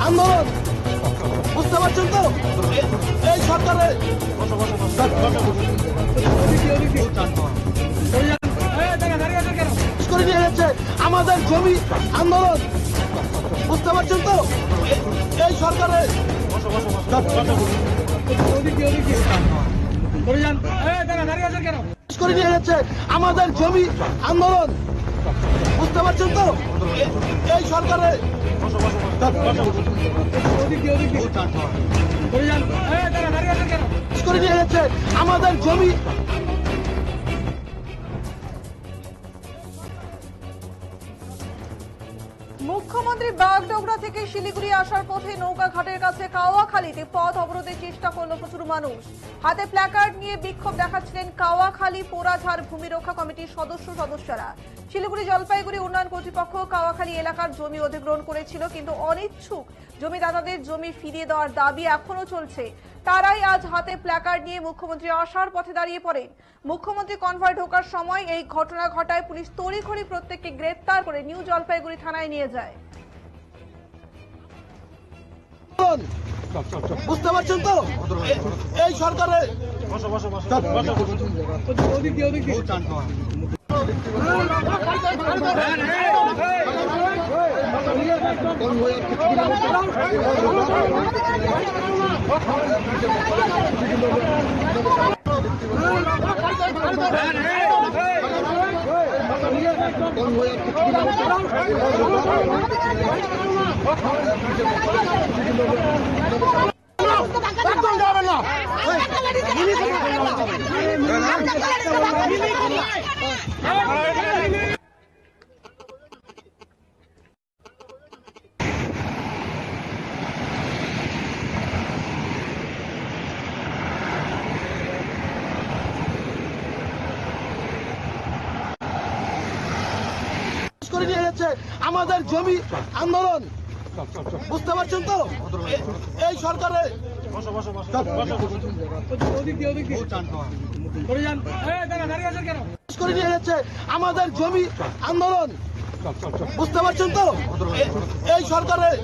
আন্দোলন, বুঝতে পারছেন তো? এই সরকারের করে নিয়ে যাচ্ছে আমাদের জমি আন্দোলন, বুঝতে পারছেন তো? এই সরকারের করে নিয়ে যাচ্ছে আমাদের জমি আন্দোলন, বুঝতে পারছেন তো? এই সরকারের করে নিয়ে যাচ্ছে আমাদের জমি। মুখ্যমন্ত্রী বাগডোগরা থেকে শিলিগুড়ি আসার পথে নৌকাঘাটের কাছে কাওয়াখালীতে পথ অবরোধের চেষ্টা করল প্রচুর মানুষ। হাতে প্ল্যাকার্ড নিয়ে বিক্ষোভ দেখাচ্ছিলেন কাওয়াখালী পোড়াঝাড় ভূমি রক্ষা কমিটির সদস্যরা। শিলিগুড়ি জলপাইগুড়ি উন্নয়ন কর্তৃপক্ষ কাওয়াখালী এলাকার জমি অধিগ্রহণ করেছিল, কিন্তু অনিচ্ছুক জমিদাতাদের জমি ফিরিয়ে দেওয়ার দাবি এখনো চলছে। তারাই আজ হাতে প্ল্যাকার্ড নিয়ে মুখ্যমন্ত্রী আসার পথে দাঁড়িয়ে পড়েন। মুখ্যমন্ত্রী কনভয় ঢোকার সময় এই ঘটনা ঘটায় পুলিশ তড়িঘড়ি প্রত্যেককে গ্রেপ্তার করে নিউ জলপাইগুড়ি থানায় নিয়ে যায়। বুঝতে পারছেন তো? এই সরকারের করে নিয়ে যাচ্ছে আমাদের জমি আন্দোলন, বুঝতে পারছেন তো? এই সরকারের করে নিয়ে যাচ্ছে আমাদের জমি আন্দোলন, বুঝতে পারছেন তো? এই সরকারের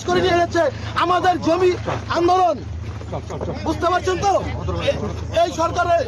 করে নিয়ে যাচ্ছে আমাদের জমি আন্দোলন, বুঝতে পারছেন তো? এই সরকারের